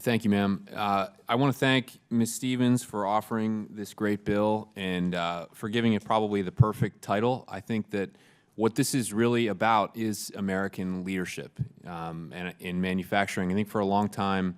Thank you, ma'am. I want to thank Ms. Stevens for offering this great bill and for giving it probably the perfect title. I think that what this is really about is American leadership and in manufacturing. I think for a long time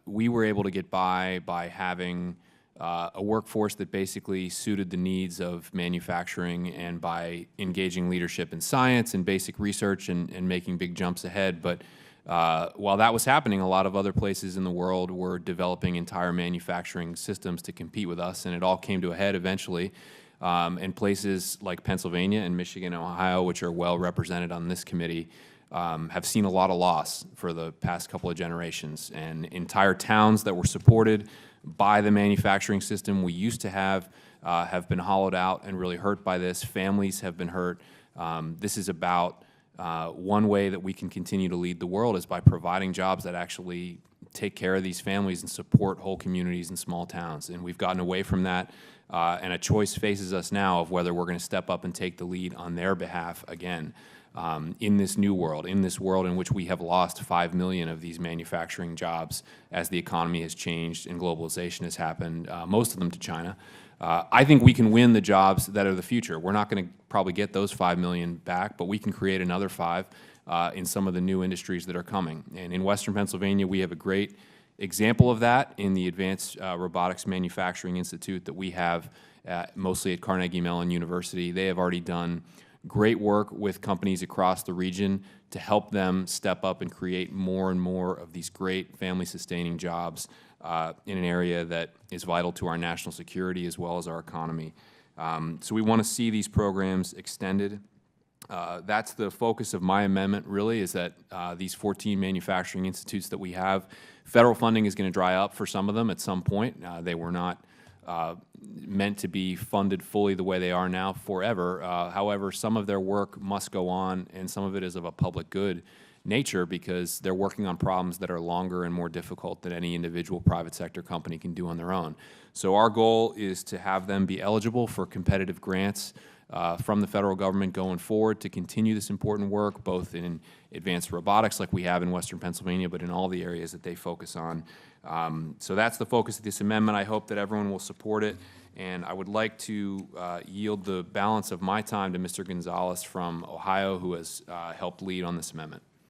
we were able to get by having a workforce that basically suited the needs of manufacturing and by engaging leadership in science and basic research and making big jumps ahead. But while that was happening, a lot of other places in the world were developing entire manufacturing systems to compete with us, and it all came to a head eventually. And places like Pennsylvania and Michigan and Ohio, which are well represented on this committee, have seen a lot of loss for the past couple of generations. And entire towns that were supported by the manufacturing system we used to have been hollowed out and really hurt by this. Families have been hurt. This is about one way that we can continue to lead the world is by providing jobs that actually take care of these families and support whole communities and small towns. And we've gotten away from that, and a choice faces us now of whether we're going to step up and take the lead on their behalf again in this new world, in this world in which we have lost 5 million of these manufacturing jobs as the economy has changed and globalization has happened, most of them to China. I think we can win the jobs that are the future. We're not going to probably get those 5 million back, but we can create another 5 in some of the new industries that are coming. And in Western Pennsylvania, we have a great example of that in the Advanced Robotics Manufacturing Institute that we have mostly at Carnegie Mellon University. They have already done great work with companies across the region to help them step up and create more and more of these great family-sustaining jobs in an area that is vital to our national security as well as our economy. So we want to see these programs extended. That's the focus of my amendment, really, is that these 14 manufacturing institutes that we have, federal funding is going to dry up for some of them at some point. They were not meant to be funded fully the way they are now forever. However, some of their work must go on, and some of it is of a public good nature because they're working on problems that are longer and more difficult than any individual private sector company can do on their own. So our goal is to have them be eligible for competitive grants from the federal government going forward to continue this important work, both in advanced robotics like we have in Western Pennsylvania, but in all the areas that they focus on. So that's the focus of this amendment. I hope that everyone will support it. And I would like to yield the balance of my time to Mr. Gonzalez from Ohio, who has helped lead on this amendment.